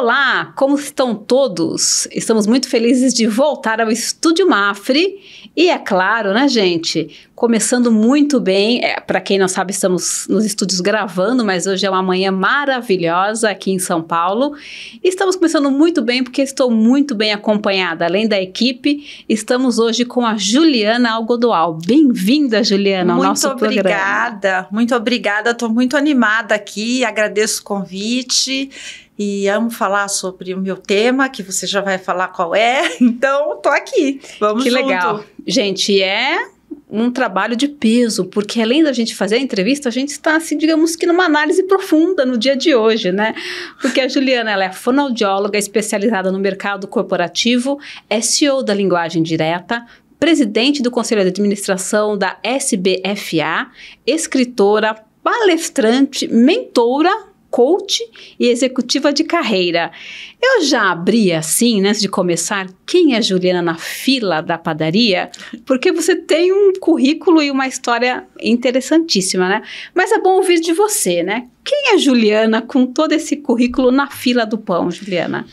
Olá, como estão todos? Estamos muito felizes de voltar ao Estúdio Mafre e é claro, né, gente, começando muito bem, para quem não sabe, estamos nos estúdios gravando, mas hoje é uma manhã maravilhosa aqui em São Paulo. Estamos começando muito bem porque estou muito bem acompanhada, além da equipe, estamos hoje com a Juliana Algodoal. Bem-vinda, Juliana, ao nosso programa. Muito obrigada, estou muito animada aqui, agradeço o convite. E amo falar sobre o meu tema, que você já vai falar qual é. Então, tô aqui. Vamos junto. Que legal. Gente, é um trabalho de peso, porque além da gente fazer a entrevista, a gente está, assim, digamos que numa análise profunda no dia de hoje, né? Porque a Juliana, ela é fonoaudióloga especializada no mercado corporativo, é CEO da Linguagem Direta, presidente do Conselho de Administração da SBFA, escritora, palestrante, mentora, coach e executiva de carreira. Eu já abri assim, né, antes de começar, quem é Juliana na fila da padaria? Porque você tem um currículo e uma história interessantíssima, né? Mas é bom ouvir de você, né? Quem é Juliana com todo esse currículo na fila do pão, Juliana?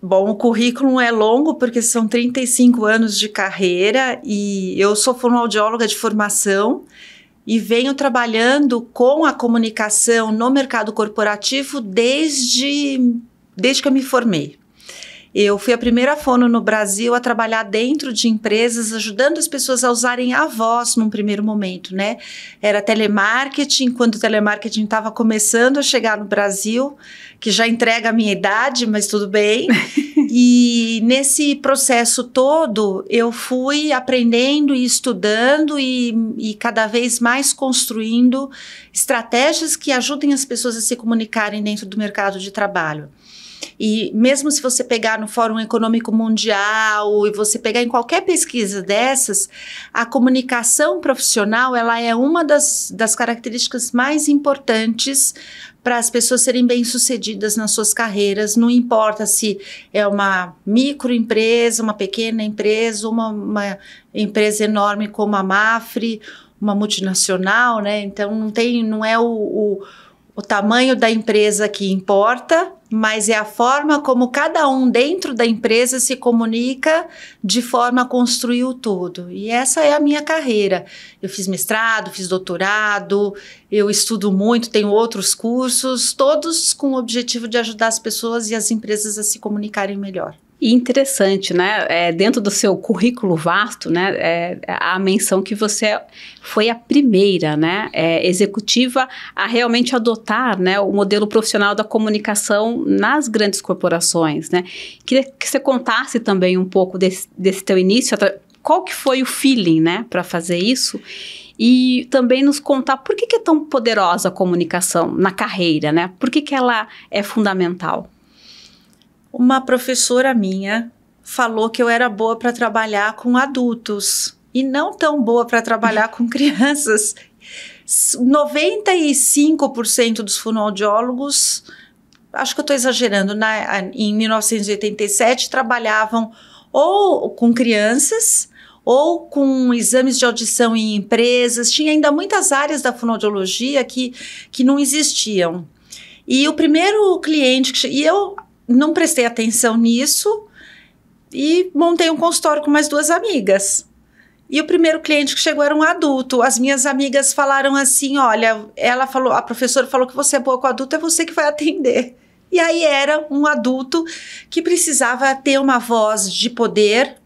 Bom, o currículo é longo porque são 35 anos de carreira e eu sou fonoaudióloga de formação e venho trabalhando com a comunicação no mercado corporativo desde que eu me formei. Eu fui a primeira fono no Brasil a trabalhar dentro de empresas, ajudando as pessoas a usarem a voz num primeiro momento, né? Era telemarketing, quando o telemarketing estava começando a chegar no Brasil, que já entrega a minha idade, mas tudo bem. E nesse processo todo, eu fui aprendendo e estudando e cada vez mais construindo estratégias que ajudem as pessoas a se comunicarem dentro do mercado de trabalho. E mesmo se você pegar no Fórum Econômico Mundial e você pegar em qualquer pesquisa dessas, a comunicação profissional, ela é uma das características mais importantes para as pessoas serem bem-sucedidas nas suas carreiras, não importa se é uma microempresa, uma pequena empresa, uma empresa enorme como a Mafre, uma multinacional, né? Então não é o tamanho da empresa que importa, mas é a forma como cada um dentro da empresa se comunica de forma a construir o todo. E essa é a minha carreira. Eu fiz mestrado, fiz doutorado, eu estudo muito, tenho outros cursos, todos com o objetivo de ajudar as pessoas e as empresas a se comunicarem melhor. E interessante, né? Dentro do seu currículo vasto, né? A menção que você foi a primeira, né? Executiva a realmente adotar, né, o modelo profissional da comunicação nas grandes corporações, né? Queria que você contasse também um pouco desse teu início, qual que foi o feeling, né, para fazer isso? E também nos contar por que é tão poderosa a comunicação na carreira, né? Por que ela é fundamental? Uma professora minha falou que eu era boa para trabalhar com adultos e não tão boa para trabalhar com crianças. 95% dos fonoaudiólogos, acho que eu estou exagerando, em 1987 trabalhavam ou com crianças ou com exames de audição em empresas. Tinha ainda muitas áreas da fonoaudiologia que não existiam. E o primeiro cliente, e eu não prestei atenção nisso e montei um consultório com mais duas amigas. E o primeiro cliente que chegou era um adulto. As minhas amigas falaram assim, olha, a professora falou que você é boa com adulto, é você que vai atender. E aí era um adulto que precisava ter uma voz de poder.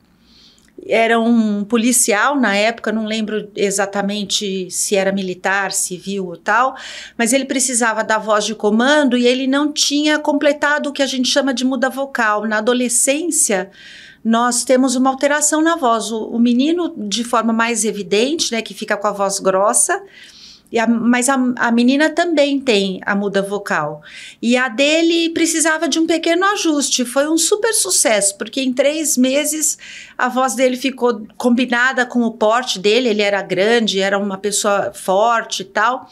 Era um policial na época, não lembro exatamente se era militar, civil ou tal, mas ele precisava da voz de comando e ele não tinha completado o que a gente chama de muda vocal. Na adolescência, nós temos uma alteração na voz. O menino, de forma mais evidente, né, que fica com a voz grossa, mas a menina também tem a muda vocal. E a dele precisava de um pequeno ajuste. Foi um super sucesso, porque em 3 meses a voz dele ficou combinada com o porte dele. Ele era grande, era uma pessoa forte e tal.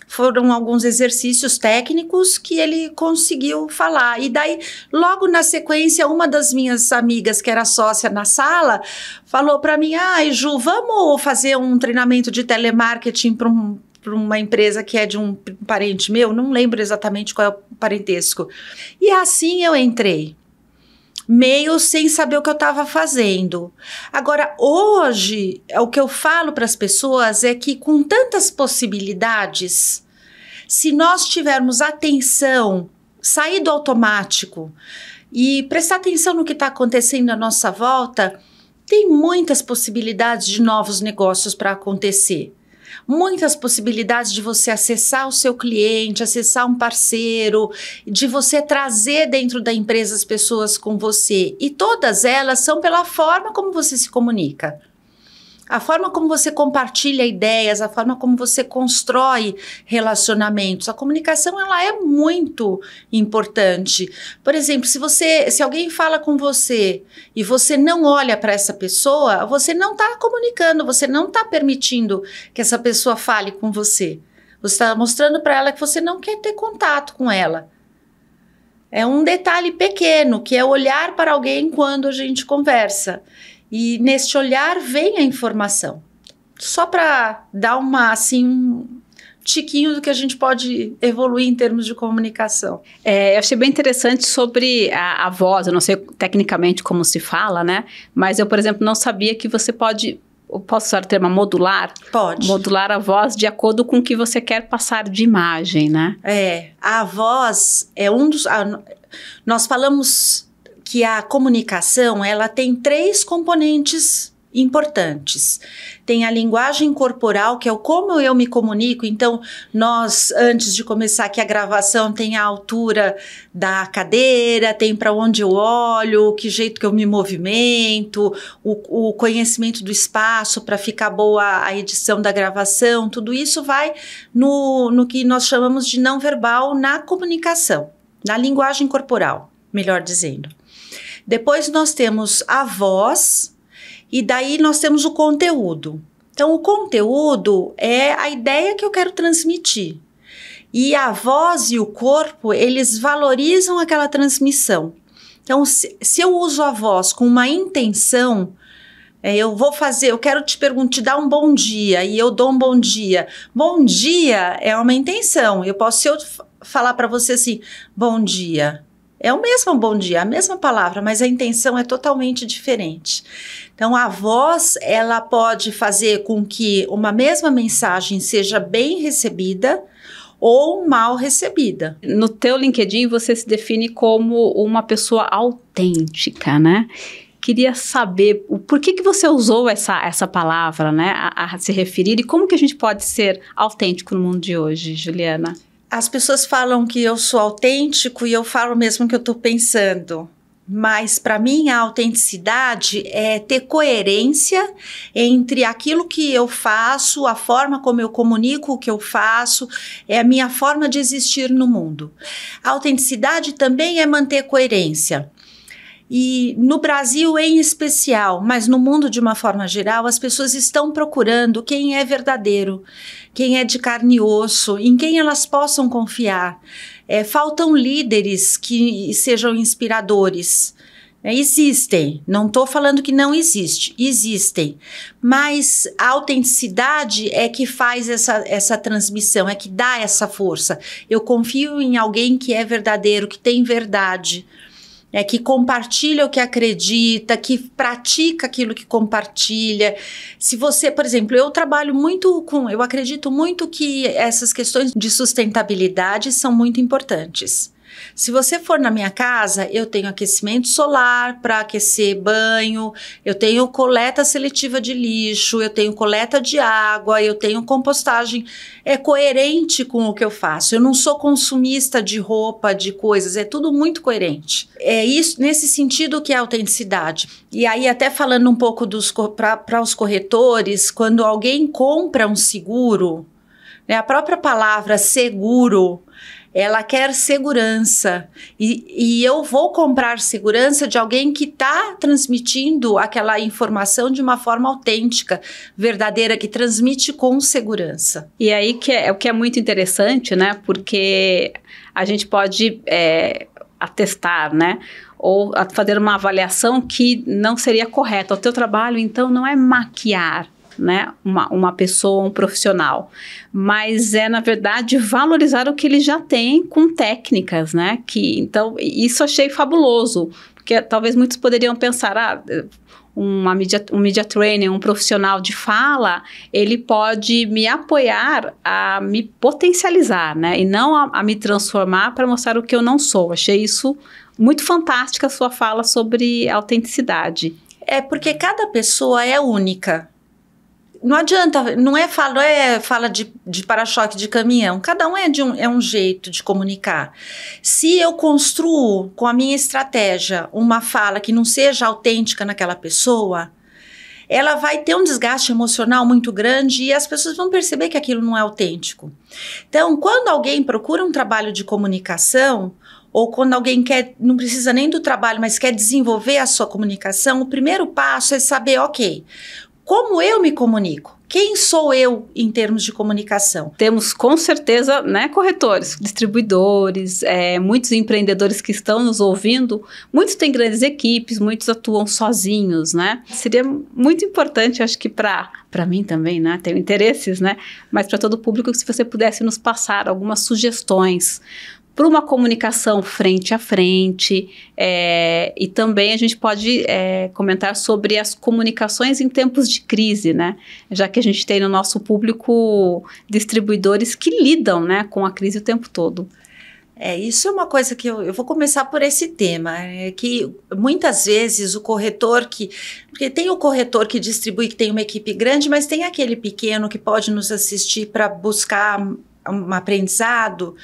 Foram alguns exercícios técnicos que ele conseguiu falar. E daí, logo na sequência, uma das minhas amigas, que era sócia na sala, falou para mim, Ju, vamos fazer um treinamento de telemarketing para para uma empresa que é de um parente meu, não lembro exatamente qual é o parentesco. E assim eu entrei, meio sem saber o que eu estava fazendo. Agora, hoje, o que eu falo para as pessoas é que com tantas possibilidades, se nós tivermos atenção, sair do automático e prestar atenção no que está acontecendo à nossa volta, tem muitas possibilidades de novos negócios para acontecer. Muitas possibilidades de você acessar o seu cliente, acessar um parceiro, de você trazer dentro da empresa as pessoas com você. E todas elas são pela forma como você se comunica. A forma como você compartilha ideias, a forma como você constrói relacionamentos. A comunicação, ela é muito importante. Por exemplo, se alguém fala com você e você não olha para essa pessoa, você não está comunicando, você não está permitindo que essa pessoa fale com você. Você está mostrando para ela que você não quer ter contato com ela. É um detalhe pequeno, que é olhar para alguém quando a gente conversa. E neste olhar vem a informação. Só para dar um tiquinho do que a gente pode evoluir em termos de comunicação. Eu achei bem interessante sobre a voz. Eu não sei tecnicamente como se fala, né? Mas eu, por exemplo, não sabia que você pode... Eu posso usar o termo modular? Pode. Modular a voz de acordo com o que você quer passar de imagem, né? A voz é um dos... nós falamos que a comunicação, ela tem 3 componentes importantes. Tem a linguagem corporal, que é o como eu me comunico. Então, nós, antes de começar aqui a gravação, tem a altura da cadeira, tem para onde eu olho, que jeito que eu me movimento, o conhecimento do espaço para ficar boa a edição da gravação. Tudo isso vai no que nós chamamos de não verbal na comunicação, na linguagem corporal, melhor dizendo. Depois nós temos a voz e daí nós temos o conteúdo. Então, o conteúdo é a ideia que eu quero transmitir. E a voz e o corpo, eles valorizam aquela transmissão. Então, se eu uso a voz com uma intenção, eu quero te dar um bom dia e eu dou um bom dia. Bom dia é uma intenção. Se eu falar para você assim, bom dia, é o mesmo bom dia, a mesma palavra, mas a intenção é totalmente diferente. Então, a voz, ela pode fazer com que uma mesma mensagem seja bem recebida ou mal recebida. No teu LinkedIn, você se define como uma pessoa autêntica, né? Queria saber por que você usou essa palavra, né, a se referir, e como que a gente pode ser autêntico no mundo de hoje, Juliana? As pessoas falam que eu sou autêntico e eu falo mesmo o que eu estou pensando. Mas, para mim, a autenticidade é ter coerência entre aquilo que eu faço, a forma como eu comunico o que eu faço, é a minha forma de existir no mundo. A autenticidade também é manter coerência. E no Brasil em especial, mas no mundo de uma forma geral, as pessoas estão procurando quem é verdadeiro, quem é de carne e osso, em quem elas possam confiar. Faltam líderes que sejam inspiradores. Existem, não estou falando que não existe, existem, mas a autenticidade é que faz essa transmissão, é que dá essa força. Eu confio em alguém que é verdadeiro, que tem verdade, que compartilha o que acredita, que pratica aquilo que compartilha. Se você, por exemplo, eu acredito muito que essas questões de sustentabilidade são muito importantes. Se você for na minha casa, eu tenho aquecimento solar para aquecer banho, eu tenho coleta seletiva de lixo, eu tenho coleta de água, eu tenho compostagem. É coerente com o que eu faço. Eu não sou consumista de roupa, de coisas, é tudo muito coerente. É isso, nesse sentido que é a autenticidade. E aí, até falando um pouco para os corretores, quando alguém compra um seguro, né, a própria palavra seguro, ela quer segurança e eu vou comprar segurança de alguém que está transmitindo aquela informação de uma forma autêntica, verdadeira, que transmite com segurança. E aí o que é muito interessante, né? Porque a gente pode atestar, né? Ou fazer uma avaliação que não seria correta. O teu trabalho, então, não é maquiar né, uma pessoa, um profissional, mas na verdade, valorizar o que ele já tem com técnicas, né, então, isso achei fabuloso, porque talvez muitos poderiam pensar, um media trainer, um profissional de fala, ele pode me apoiar a me potencializar, né, e não a me transformar para mostrar o que eu não sou. Achei isso muito fantástica, a sua fala sobre autenticidade. Porque cada pessoa é única. Não adianta, não é fala de para-choque de caminhão. Cada um é um jeito de comunicar. Se eu construo com a minha estratégia uma fala que não seja autêntica naquela pessoa, ela vai ter um desgaste emocional muito grande e as pessoas vão perceber que aquilo não é autêntico. Então, quando alguém procura um trabalho de comunicação, ou quando alguém não precisa nem do trabalho, mas quer desenvolver a sua comunicação, o primeiro passo é saber, ok, como eu me comunico? Quem sou eu em termos de comunicação? Temos com certeza, né, corretores, distribuidores, muitos empreendedores que estão nos ouvindo, muitos têm grandes equipes, muitos atuam sozinhos, né? Seria muito importante, acho que para mim também, né, tenho interesses, né, mas para todo o público, se você pudesse nos passar algumas sugestões para uma comunicação frente a frente, e também a gente pode comentar sobre as comunicações em tempos de crise, né? Já que a gente tem no nosso público distribuidores que lidam, né, com a crise o tempo todo. Isso é uma coisa que eu vou começar por esse tema, que muitas vezes o corretor porque tem o corretor que distribui, que tem uma equipe grande, mas tem aquele pequeno que pode nos assistir para buscar um aprendizado,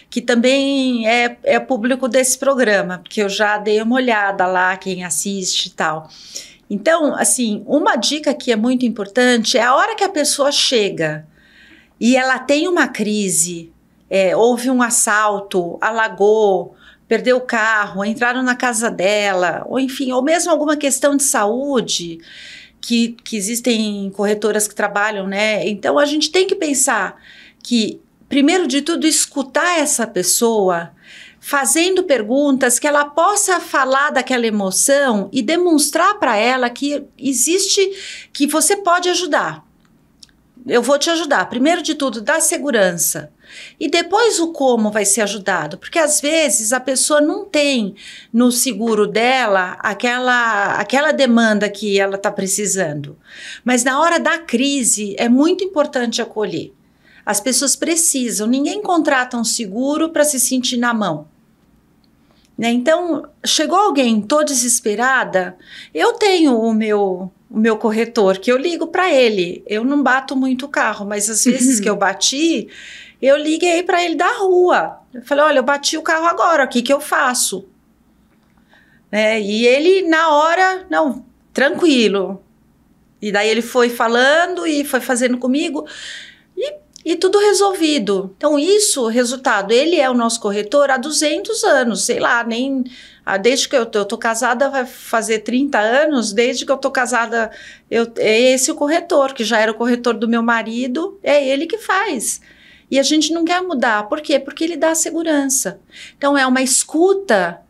que também é público desse programa, porque eu já dei uma olhada lá, quem assiste e tal. Então, assim, uma dica que é muito importante é a hora que a pessoa chega e ela tem uma crise, houve um assalto, alagou, perdeu o carro, entraram na casa dela, ou enfim, ou mesmo alguma questão de saúde, que existem corretoras que trabalham, né? Então, a gente tem que pensar que, primeiro de tudo, escutar essa pessoa, fazendo perguntas que ela possa falar daquela emoção e demonstrar para ela que existe, que você pode ajudar. Eu vou te ajudar. Primeiro de tudo, dá segurança. E depois o como vai ser ajudado. Porque às vezes a pessoa não tem no seguro dela aquela demanda que ela está precisando. Mas na hora da crise é muito importante acolher. As pessoas precisam, ninguém contrata um seguro para se sentir na mão. Né? Então, chegou alguém, tô desesperada, eu tenho o meu corretor, que eu ligo para ele. Eu não bato muito o carro, mas às vezes que eu bati, eu liguei para ele da rua. Eu falei, olha, eu bati o carro agora, o que eu faço? Né? E ele, na hora, não, tranquilo. E daí ele foi falando e foi fazendo comigo. E tudo resolvido. Então, isso, resultado, ele é o nosso corretor há 200 anos, sei lá, desde que eu tô casada, vai fazer 30 anos, desde que eu tô casada, é esse o corretor, que já era o corretor do meu marido, é ele que faz. E a gente não quer mudar, por quê? Porque ele dá segurança. Então, é uma escuta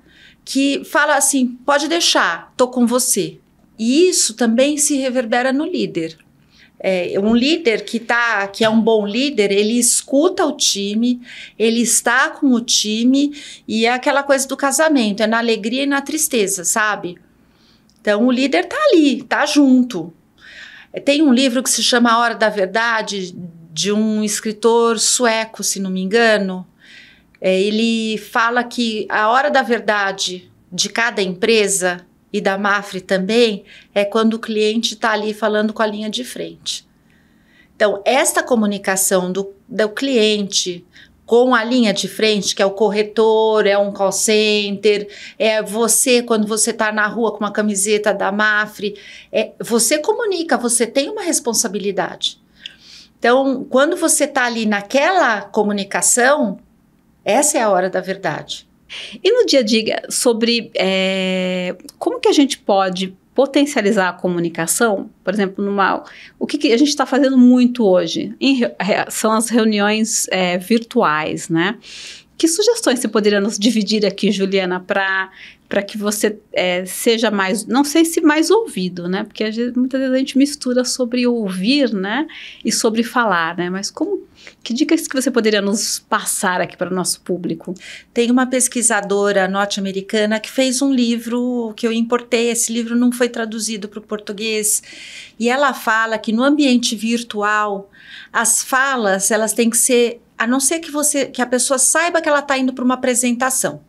que fala assim, pode deixar, tô com você. E isso também se reverbera no líder. Um líder que é um bom líder, ele escuta o time, ele está com o time, e é aquela coisa do casamento, é na alegria e na tristeza, sabe? Então, o líder tá ali, tá junto. Tem um livro que se chama A Hora da Verdade, de um escritor sueco, se não me engano. Ele fala que a hora da verdade de cada empresa e da Mafre também, é quando o cliente está ali falando com a linha de frente. Então, esta comunicação do cliente com a linha de frente, que é o corretor, é um call center, é você quando você está na rua com uma camiseta da Mafre, você comunica, você tem uma responsabilidade. Então, quando você está ali naquela comunicação, essa é a hora da verdade. E no dia a dia, sobre como que a gente pode potencializar a comunicação, por exemplo, o que a gente está fazendo muito hoje são as reuniões virtuais, né? Que sugestões você poderia nos dividir aqui, Juliana, para que você seja mais, não sei se mais ouvido, né? Porque muitas vezes a gente mistura sobre ouvir, né? E sobre falar, né? Mas que dicas que você poderia nos passar aqui para o nosso público? Tem uma pesquisadora norte-americana que fez um livro que eu importei, esse livro não foi traduzido para o português, e ela fala que no ambiente virtual, as falas, elas têm que ser, a não ser que a pessoa saiba que ela está indo para uma apresentação.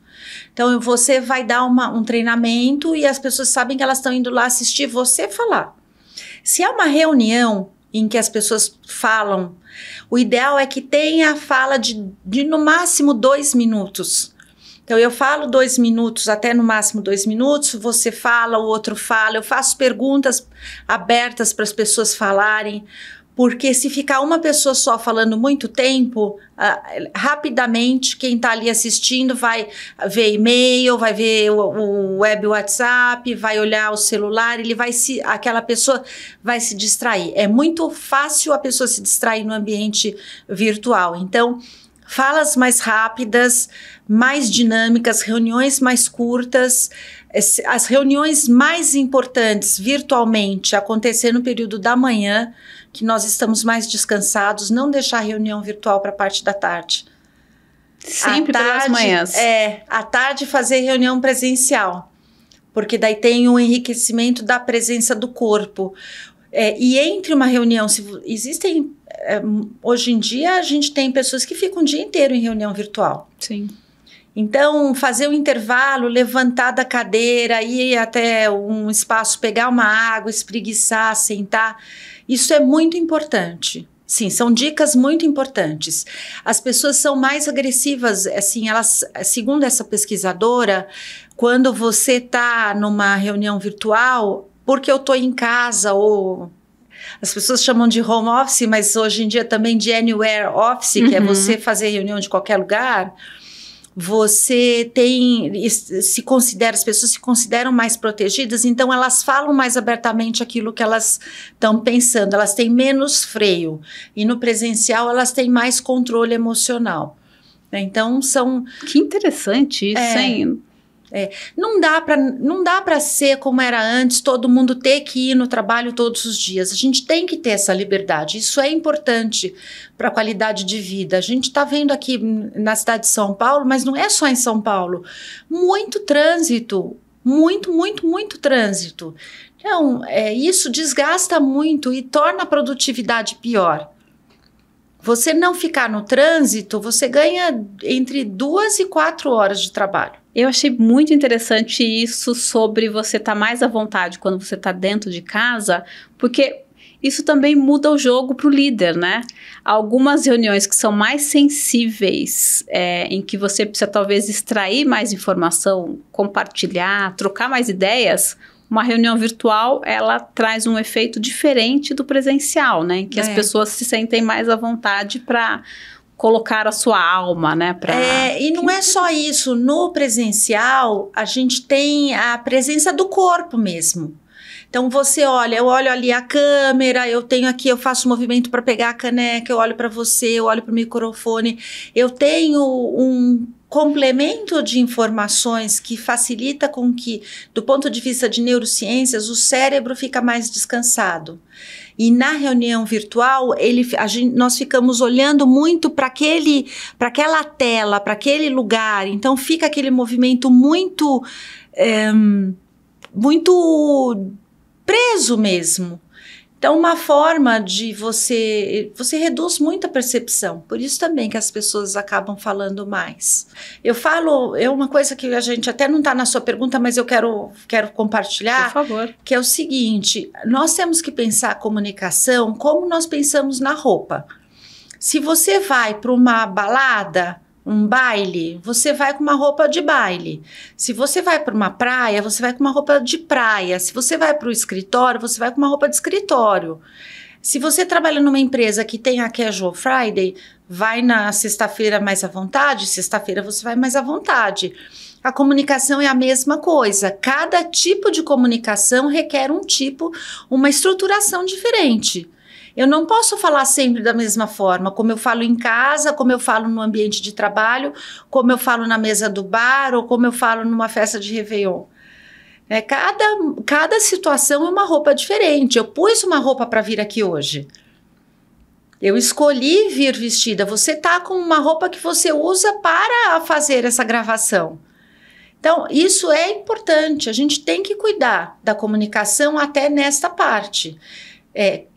Então, você vai dar um treinamento e as pessoas sabem que elas estão indo lá assistir você falar. Se é uma reunião em que as pessoas falam, o ideal é que tenha a fala de no máximo 2 minutos. Então, eu falo 2 minutos, até no máximo 2 minutos, você fala, o outro fala, eu faço perguntas abertas para as pessoas falarem, porque se ficar uma pessoa só falando muito tempo, rapidamente quem está ali assistindo vai ver e-mail, vai ver o web WhatsApp, vai olhar o celular, aquela pessoa vai se distrair. É muito fácil a pessoa se distrair no ambiente virtual. Então, falas mais rápidas, mais dinâmicas, reuniões mais curtas. As reuniões mais importantes virtualmente acontecer no período da manhã, que nós estamos mais descansados, não deixar a reunião virtual para a parte da tarde. Sempre pelas manhãs. À tarde fazer reunião presencial, porque daí tem o enriquecimento da presença do corpo. E entre uma reunião, hoje em dia a gente tem pessoas que ficam o dia inteiro em reunião virtual. Sim. Então, fazer um intervalo, levantar da cadeira, ir até um espaço, pegar uma água, espreguiçar, sentar, isso é muito importante. Sim, são dicas muito importantes. As pessoas são mais agressivas, assim, elas, segundo essa pesquisadora, quando você está numa reunião virtual, porque eu estou em casa, ou as pessoas chamam de home office, mas hoje em dia também de anywhere office, que é você fazer reunião de qualquer lugar. Você as pessoas se consideram mais protegidas, então elas falam mais abertamente aquilo que elas estão pensando, elas têm menos freio, e no presencial elas têm mais controle emocional. Então Que interessante isso, hein? Não dá para ser como era antes, todo mundo ter que ir no trabalho todos os dias. A gente tem que ter essa liberdade. Isso é importante para a qualidade de vida. A gente está vendo aqui na cidade de São Paulo, mas não é só em São Paulo. Muito trânsito. Muito, muito, muito trânsito. Então, isso desgasta muito e torna a produtividade pior. Você não ficar no trânsito, você ganha entre 2 e 4 horas de trabalho. Eu achei muito interessante isso sobre você estar mais à vontade quando você está dentro de casa, porque isso também muda o jogo para o líder, né? Algumas reuniões que são mais sensíveis, em que você precisa talvez extrair mais informação, compartilhar, trocar mais ideias. Uma reunião virtual, ela traz um efeito diferente do presencial, né? Em que as pessoas se sentem mais à vontade para colocar a sua alma, né? E não é só isso. No presencial, a gente tem a presença do corpo mesmo. Então, eu olho ali a câmera, eu faço um movimento para pegar a caneca, eu olho para você, eu olho para o microfone. Eu tenho um complemento de informações que facilita com que, do ponto de vista de neurociências, o cérebro fica mais descansado. E na reunião virtual, nós ficamos olhando muito para aquela tela, para aquele lugar. Então, fica aquele movimento muito preso mesmo. Então, uma forma de você reduz muito a percepção. Por isso também que as pessoas acabam falando mais. Eu falo, uma coisa que a gente até não está na sua pergunta, mas eu quero compartilhar. Por favor. Que é o seguinte, nós temos que pensar a comunicação como nós pensamos na roupa. Se você vai para uma balada, um baile, você vai com uma roupa de baile. Se você vai para uma praia, você vai com uma roupa de praia. Se você vai para o escritório, você vai com uma roupa de escritório. Se você trabalha numa empresa que tem a Casual Friday, vai na sexta-feira mais à vontade, sexta-feira você vai mais à vontade. A comunicação é a mesma coisa. Cada tipo de comunicação requer uma estruturação diferente. Eu não posso falar sempre da mesma forma, como eu falo em casa, como eu falo no ambiente de trabalho, como eu falo na mesa do bar ou como eu falo numa festa de Réveillon. Cada situação é uma roupa diferente. Eu pus uma roupa para vir aqui hoje. Eu escolhi vir vestida. Você tá com uma roupa que você usa para fazer essa gravação. Então, isso é importante. A gente tem que cuidar da comunicação até nesta parte.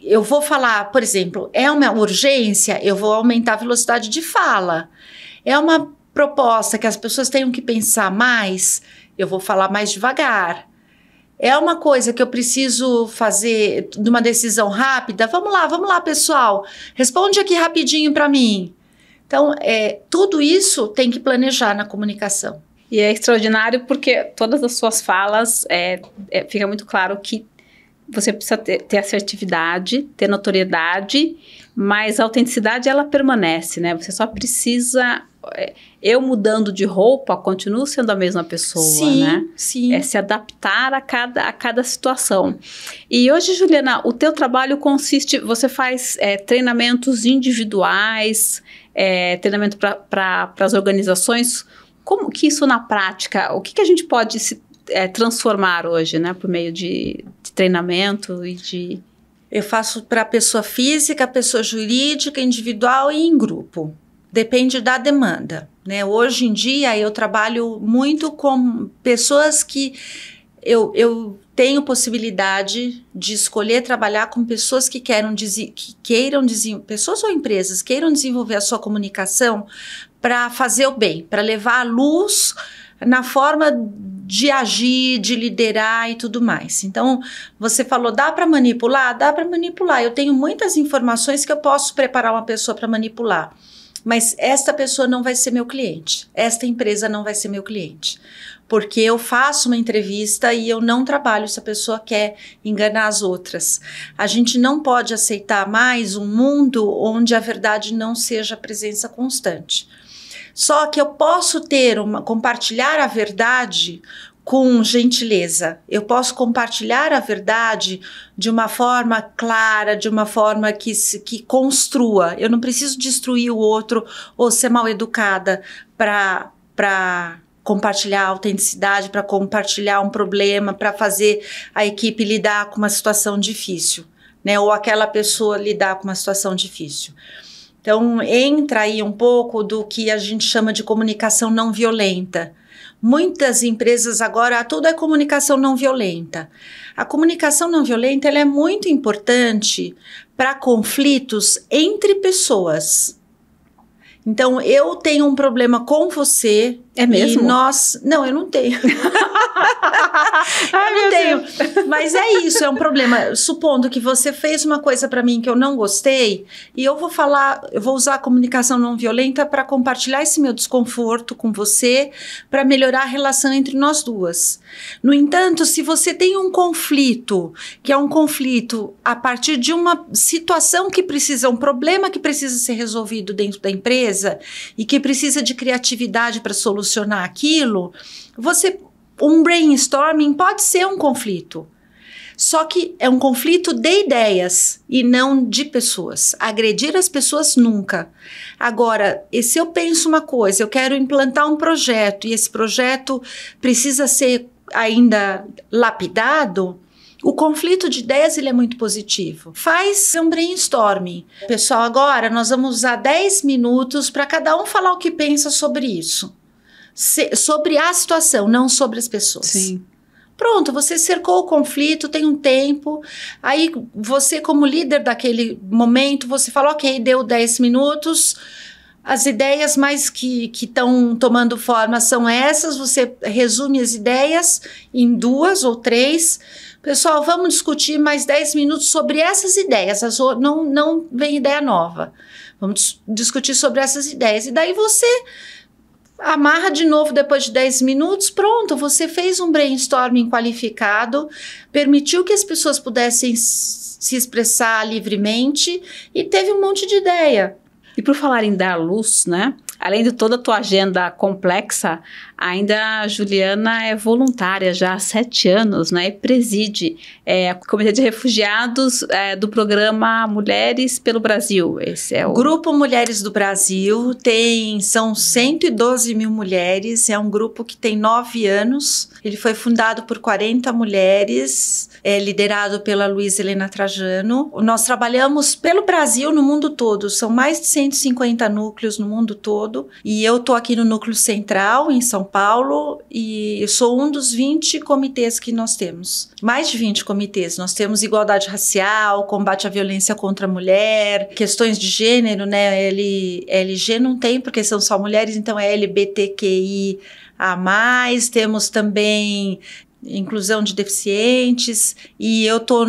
Eu vou falar, por exemplo, é uma urgência, eu vou aumentar a velocidade de fala. É uma proposta que as pessoas tenham que pensar mais, eu vou falar mais devagar. É uma coisa que eu preciso fazer de uma decisão rápida. Vamos lá, pessoal. Responde aqui rapidinho para mim. Então, tudo isso tem que planejar na comunicação. E é extraordinário porque todas as suas falas, fica muito claro que você precisa ter assertividade, ter notoriedade, mas a autenticidade, ela permanece, né? Você só precisa... eu mudando de roupa, continuo sendo a mesma pessoa, sim, né? Sim. Se adaptar a cada situação. E hoje, Juliana, o teu trabalho consiste... Você faz treinamentos individuais, treinamento para as organizações. Como que isso na prática... O que a gente pode transformar hoje, né? Por meio de treinamento e de... Eu faço para pessoa física, pessoa jurídica, individual e em grupo. Depende da demanda, né? Hoje em dia eu trabalho muito com pessoas que eu tenho possibilidade de escolher trabalhar com pessoas que queiram pessoas ou empresas queiram desenvolver a sua comunicação para fazer o bem, para levar a luz na forma de agir, de liderar e tudo mais. Então, você falou, dá para manipular? Dá para manipular. Eu tenho muitas informações que eu posso preparar uma pessoa para manipular. Mas esta pessoa não vai ser meu cliente. Esta empresa não vai ser meu cliente. Porque eu faço uma entrevista e eu não trabalho se a pessoa quer enganar as outras. A gente não pode aceitar mais um mundo onde a verdade não seja presença constante. Só que eu posso compartilhar a verdade com gentileza. Eu posso compartilhar a verdade de uma forma clara, de uma forma que construa. Eu não preciso destruir o outro ou ser mal educada para compartilhar a autenticidade, para compartilhar um problema, para fazer a equipe lidar com uma situação difícil, né? Ou aquela pessoa lidar com uma situação difícil. Então, entra aí um pouco do que a gente chama de comunicação não violenta. Muitas empresas agora, tudo é comunicação não violenta. A comunicação não violenta ela é muito importante para conflitos entre pessoas. Então, eu tenho um problema com você. É mesmo? E nós... Não, eu não tenho. Eu não tenho. Mas é isso, é um problema. Supondo que você fez uma coisa para mim que eu não gostei, e eu vou usar a comunicação não violenta para compartilhar esse meu desconforto com você, para melhorar a relação entre nós duas. No entanto, se você tem um conflito, que é um conflito a partir de uma situação um problema que precisa ser resolvido dentro da empresa e que precisa de criatividade para solucionar aquilo, um brainstorming pode ser um conflito. Só que é um conflito de ideias e não de pessoas. Agredir as pessoas nunca. Agora, se eu penso uma coisa, eu quero implantar um projeto e esse projeto precisa ser ainda lapidado, o conflito de ideias ele é muito positivo. Faz um brainstorming. Pessoal, agora nós vamos usar 10 minutos para cada um falar o que pensa sobre isso. Sobre a situação, não sobre as pessoas. Sim. Pronto, você cercou o conflito, tem um tempo, aí você como líder daquele momento, você fala, ok, deu 10 minutos, as ideias mais que estão tomando forma são essas, você resume as ideias em 2 ou 3, pessoal, vamos discutir mais 10 minutos sobre essas ideias, não vem ideia nova, vamos discutir sobre essas ideias, e daí você... amarra de novo depois de 10 minutos, pronto, você fez um brainstorming qualificado, permitiu que as pessoas pudessem se expressar livremente e teve um monte de ideia. E por falar em dar luz, né? Além de toda a tua agenda complexa, ainda a Juliana é voluntária já há 7 anos, né? E preside Comitê de Refugiados do programa Mulheres pelo Brasil. Esse é o Grupo Mulheres do Brasil, são 112 mil mulheres, é um grupo que tem 9 anos, ele foi fundado por 40 mulheres, liderado pela Luísa Helena Trajano. Nós trabalhamos pelo Brasil, no mundo todo, são mais de 150 núcleos no mundo todo, e eu estou aqui no núcleo central, em São Paulo, e eu sou um dos 20 comitês que nós temos, mais de 20 comitês. Nós temos igualdade racial, combate à violência contra a mulher, questões de gênero, né? LG não tem, porque são só mulheres, então é LGBTQI a mais. Temos também inclusão de deficientes, e eu estou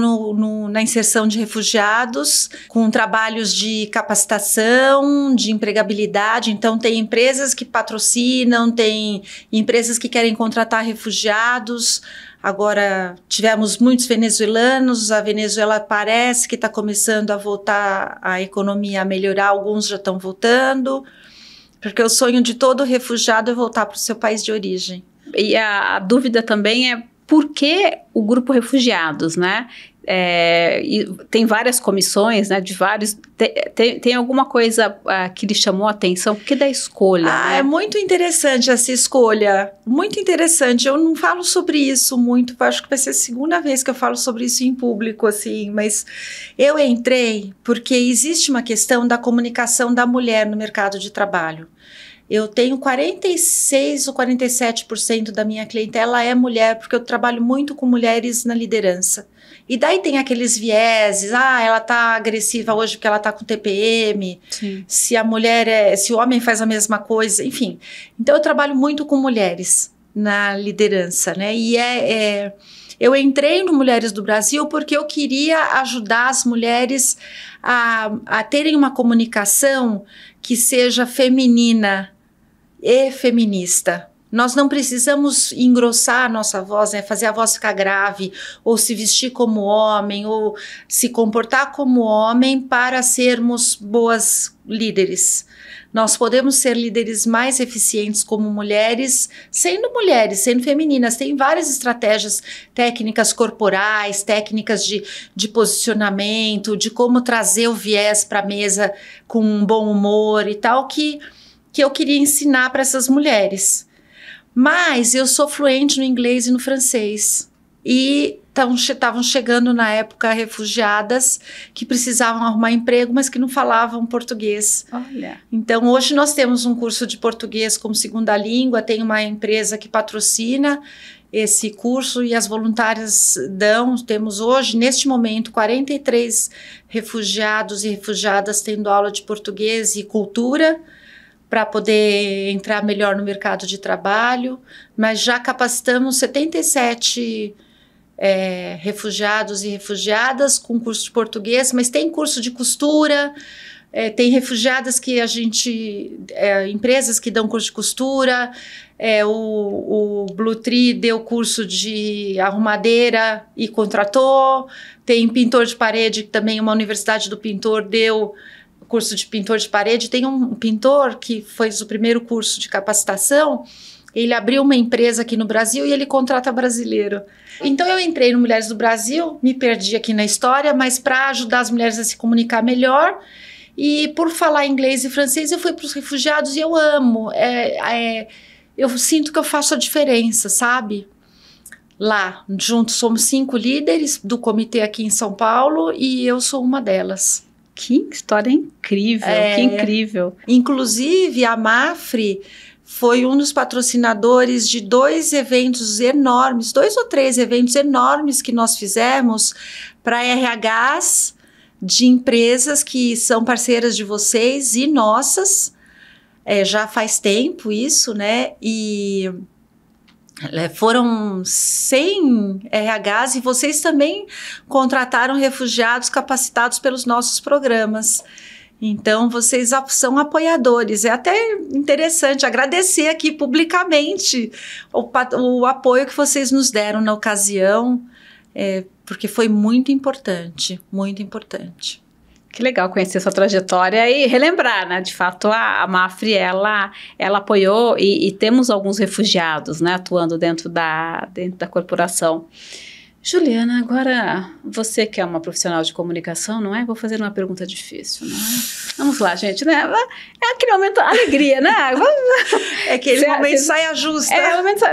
na inserção de refugiados, com trabalhos de capacitação, de empregabilidade. Então tem empresas que patrocinam, tem empresas que querem contratar refugiados. Agora tivemos muitos venezuelanos, a Venezuela parece que está começando a voltar, a economia a melhorar, alguns já estão voltando, porque o sonho de todo refugiado é voltar para o seu país de origem. E a dúvida também é por que o Grupo Refugiados, né? E tem várias comissões, né? De vários. Tem alguma coisa que lhe chamou a atenção? Por que da escolha? Né? É muito interessante essa escolha. Muito interessante. Eu não falo sobre isso muito. Acho que vai ser a segunda vez que eu falo sobre isso em público, assim. Mas eu entrei porque existe uma questão da comunicação da mulher no mercado de trabalho. Eu tenho 46% ou 47% da minha clientela é mulher, porque eu trabalho muito com mulheres na liderança. E daí tem aqueles vieses, ela tá agressiva hoje porque ela tá com TPM, sim. Se o homem faz a mesma coisa, enfim. Então eu trabalho muito com mulheres na liderança, né? E eu entrei no Mulheres do Brasil porque eu queria ajudar as mulheres a terem uma comunicação que seja feminina e feminista. Nós não precisamos engrossar a nossa voz, né? Fazer a voz ficar grave, ou se vestir como homem, ou se comportar como homem para sermos boas líderes. Nós podemos ser líderes mais eficientes como mulheres, sendo femininas. Tem várias estratégias, técnicas corporais, técnicas de posicionamento, de como trazer o viés para a mesa com um bom humor e tal, que eu queria ensinar para essas mulheres. Mas eu sou fluente no inglês e no francês. E estavam chegando na época refugiadas que precisavam arrumar emprego, mas que não falavam português. Olha. Então, hoje nós temos um curso de português como segunda língua, tem uma empresa que patrocina esse curso e as voluntárias dão. Temos hoje, neste momento, 43 refugiados e refugiadas tendo aula de português e cultura, para poder entrar melhor no mercado de trabalho, mas já capacitamos 77 refugiados e refugiadas com curso de português, mas tem curso de costura, tem refugiadas que empresas que dão curso de costura, o Blue Tree deu curso de arrumadeira e contratou, tem pintor de parede, que também uma universidade do pintor deu curso de pintor de parede. Tem um pintor que fez o primeiro curso de capacitação, ele abriu uma empresa aqui no Brasil e ele contrata brasileiro. Então eu entrei no Mulheres do Brasil, me perdi aqui na história, mas para ajudar as mulheres a se comunicar melhor, e por falar inglês e francês eu fui para os refugiados e eu amo, eu sinto que eu faço a diferença, sabe? Lá, juntos somos 5 líderes do comitê aqui em São Paulo e eu sou uma delas. Que história incrível, que incrível. Inclusive, a Mafre foi um dos patrocinadores de 2 eventos enormes, 2 ou 3 eventos enormes que nós fizemos para RHs de empresas que são parceiras de vocês e nossas. Já faz tempo isso, né? E foram 100 RHs e vocês também contrataram refugiados capacitados pelos nossos programas. Então, vocês são apoiadores. É até interessante agradecer aqui publicamente o apoio que vocês nos deram na ocasião, porque foi muito importante, muito importante. Que legal conhecer sua trajetória e relembrar, né? De fato, a Mafre, ela apoiou e temos alguns refugiados, né? Atuando dentro da corporação. Juliana, agora você que é uma profissional de comunicação, não é? Vou fazer uma pergunta difícil, não é? Vamos lá, gente, né? É aquele momento, alegria, né? É aquele momento saia justa.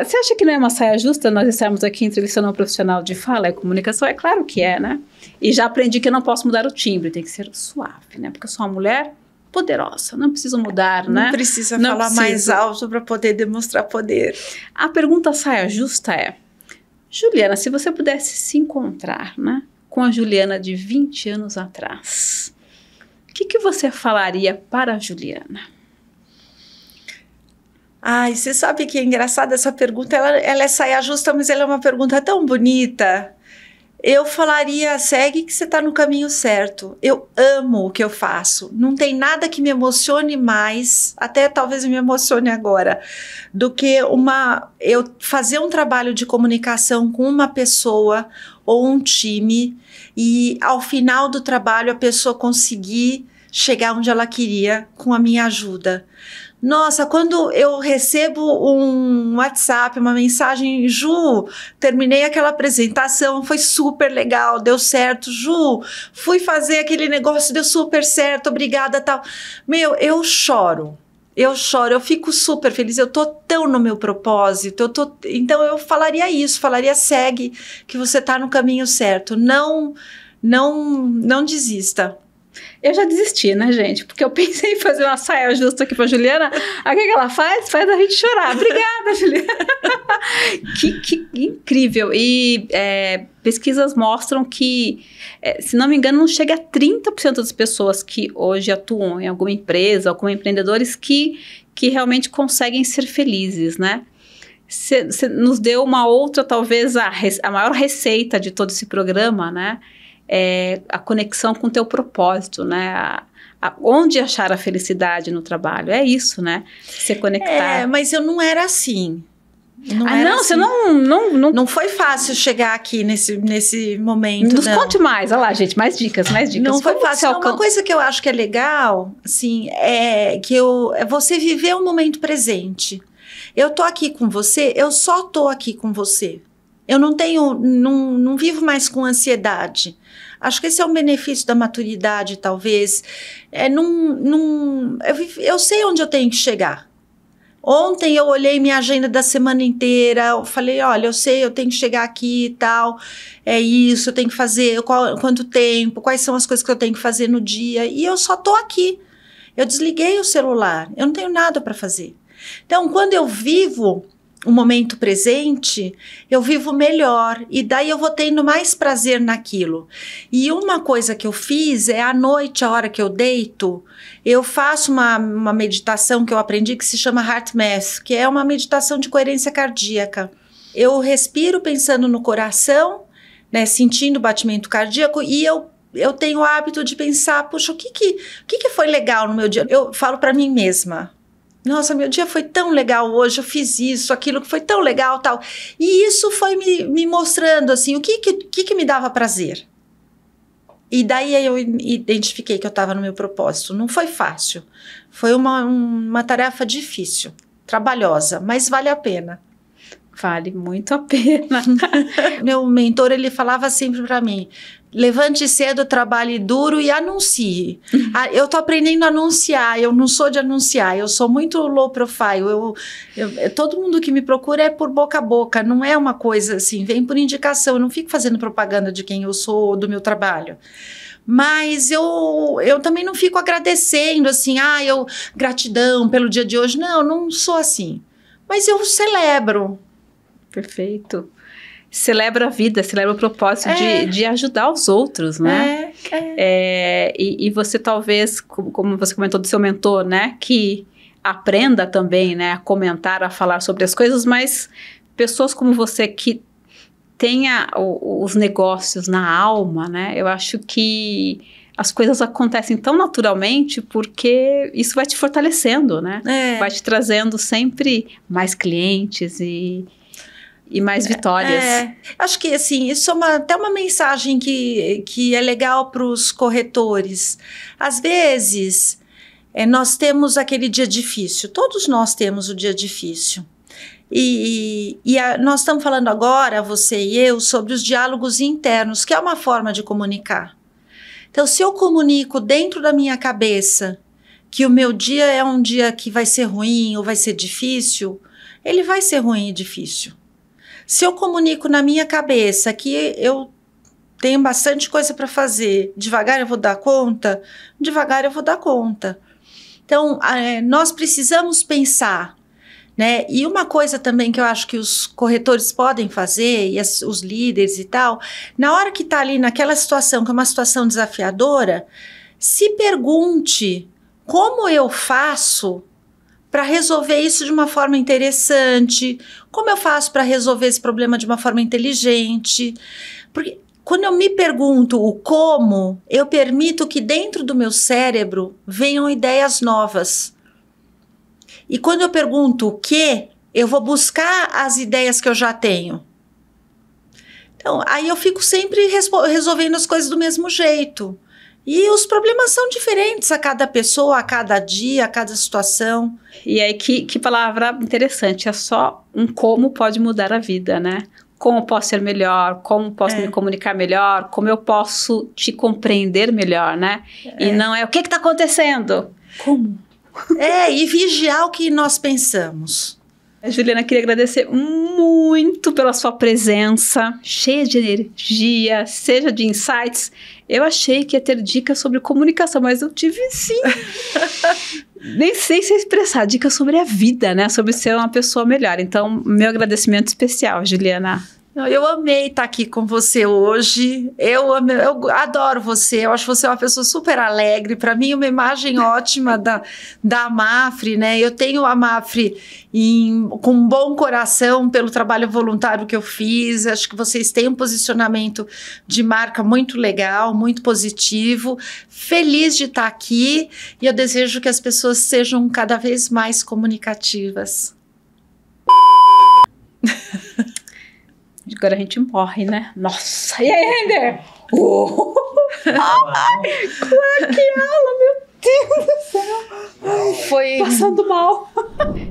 Você acha que não é uma saia justa nós estarmos aqui entrevistando um profissional de fala e comunicação? É claro que é, né? E já aprendi que eu não posso mudar o timbre, tem que ser suave, né? Porque eu sou uma mulher poderosa, não preciso mudar, né? Não precisa falar mais alto para poder demonstrar poder. A pergunta saia justa é: Juliana, se você pudesse se encontrar, né, com a Juliana de 20 anos atrás, o que você falaria para a Juliana? Ai, você sabe que é engraçada essa pergunta, ela é saia justa, mas ela é uma pergunta tão bonita. Eu falaria, segue que você está no caminho certo. Eu amo o que eu faço. Não tem nada que me emocione mais, até talvez me emocione agora, do que eu fazer um trabalho de comunicação com uma pessoa ou um time e ao final do trabalho a pessoa conseguir chegar onde ela queria com a minha ajuda. Nossa, quando eu recebo um WhatsApp, uma mensagem, Ju, terminei aquela apresentação, foi super legal, deu certo, Ju, fui fazer aquele negócio, deu super certo, obrigada, tal. Meu, eu choro, eu fico super feliz, eu tô tão no meu propósito, então eu falaria isso, falaria segue, que você tá no caminho certo, não desista. Eu já desisti, né, gente? Porque eu pensei em fazer uma saia justa aqui pra Juliana. Aí o que ela faz? Faz a gente chorar. Obrigada, Juliana. Que incrível. E pesquisas mostram que, se não me engano, não chega a 30% das pessoas que hoje atuam em alguma empresa ou como empreendedores que realmente conseguem ser felizes, né? Você nos deu uma outra, talvez, a maior receita de todo esse programa, né? A conexão com o teu propósito, né? Onde achar a felicidade no trabalho, é isso, né? Se conectar. Mas eu não era assim. Você não foi fácil chegar aqui nesse momento. Nos conte mais, olha lá, gente, mais dicas. Não foi fácil. Uma coisa que eu acho que é legal, assim, é você viver o momento presente. Eu tô aqui com você, eu só tô aqui com você. Eu não vivo mais com ansiedade. Acho que esse é um benefício da maturidade, talvez. Eu sei onde eu tenho que chegar. Ontem eu olhei minha agenda da semana inteira, eu falei, olha, eu sei, eu tenho que chegar aqui e tal, é isso, eu tenho que fazer, quanto tempo, quais são as coisas que eu tenho que fazer no dia, e eu só tô aqui. Eu desliguei o celular, eu não tenho nada para fazer. Então, quando eu vivo o momento presente, eu vivo melhor e daí eu vou tendo mais prazer naquilo. E uma coisa que eu fiz é à noite, a hora que eu deito, eu faço uma meditação que eu aprendi que se chama Heart Math, que é uma meditação de coerência cardíaca. Eu respiro pensando no coração, né, sentindo o batimento cardíaco e eu tenho o hábito de pensar, puxa, o que foi legal no meu dia? Eu falo para mim mesma, nossa, meu dia foi tão legal hoje, eu fiz isso, aquilo que foi tão legal, tal. E isso foi me mostrando, assim, o que me dava prazer. E daí eu identifiquei que eu estava no meu propósito. Não foi fácil, foi uma tarefa difícil, trabalhosa, mas vale a pena. Vale muito a pena. Meu mentor, ele falava sempre para mim, levante cedo, trabalhe duro e anuncie. Eu tô aprendendo a anunciar, eu não sou de anunciar, eu sou muito low profile. Todo mundo que me procura é por boca a boca, não é uma coisa assim, vem por indicação, eu não fico fazendo propaganda de quem eu sou, do meu trabalho. Mas eu também não fico agradecendo assim, gratidão pelo dia de hoje, não sou assim. Mas eu celebro. Perfeito. Celebra a vida, celebra o propósito de ajudar os outros, né? E você talvez, como você comentou do seu mentor, né? Que aprenda também, né? A comentar, a falar sobre as coisas, mas pessoas como você que tenha os negócios na alma, né? Eu acho que as coisas acontecem tão naturalmente porque isso vai te fortalecendo, né? Vai te trazendo sempre mais clientes e mais vitórias. Acho que assim, isso é até uma mensagem que é legal para os corretores. Às vezes, nós temos aquele dia difícil, todos nós temos o dia difícil. Nós estamos falando agora, você e eu, sobre os diálogos internos, que é uma forma de comunicar. Então, se eu comunico dentro da minha cabeça que o meu dia é um dia que vai ser ruim ou vai ser difícil, ele vai ser ruim e difícil. Se eu comunico na minha cabeça que eu tenho bastante coisa para fazer, devagar eu vou dar conta, devagar eu vou dar conta. Então, nós precisamos pensar, né? E uma coisa também que eu acho que os corretores podem fazer, e os líderes e tal, na hora que está ali naquela situação, que é uma situação desafiadora, se pergunte como eu faço para resolver isso de uma forma interessante, como eu faço para resolver esse problema de uma forma inteligente. Porque quando eu me pergunto o como, eu permito que dentro do meu cérebro venham ideias novas. E quando eu pergunto o que, eu vou buscar as ideias que eu já tenho. Então, aí eu fico sempre resolvendo as coisas do mesmo jeito. E os problemas são diferentes a cada pessoa, a cada dia, a cada situação. E aí, que palavra interessante, é só um como pode mudar a vida, né? Como posso ser melhor, como posso me comunicar melhor, como eu posso te compreender melhor, né? E não é o que está acontecendo, como? E vigiar o que nós pensamos. Juliana, queria agradecer muito pela sua presença, cheia de energia, seja de insights. Eu achei que ia ter dicas sobre comunicação, mas eu tive sim. Nem sei se expressar, dicas sobre a vida, né? Sobre ser uma pessoa melhor. Então, meu agradecimento especial, Juliana. Eu amei estar aqui com você hoje, eu adoro você, eu acho você uma pessoa super alegre, para mim uma imagem ótima da Mafre, né? Eu tenho a Mafre com um bom coração pelo trabalho voluntário que eu fiz, acho que vocês têm um posicionamento de marca muito legal, muito positivo, feliz de estar aqui e eu desejo que as pessoas sejam cada vez mais comunicativas. Agora a gente morre, né? Nossa, e aí, Render? Que aula, meu Deus do céu! Foi passando mal.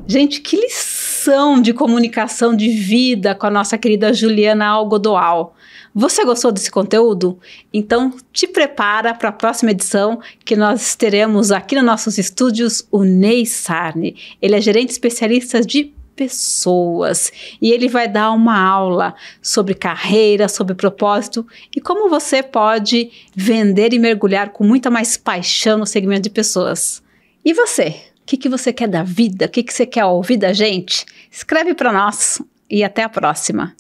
Gente, que lição de comunicação de vida com a nossa querida Juliana Algodoal. Você gostou desse conteúdo? Então, te prepara para a próxima edição, que nós teremos aqui nos nossos estúdios o Ney Sarne. Ele é gerente especialista de pessoas e ele vai dar uma aula sobre carreira, sobre propósito e como você pode vender e mergulhar com muita mais paixão no segmento de pessoas. E você? O que você quer da vida? O que você quer ouvir da gente? Escreve para nós e até a próxima.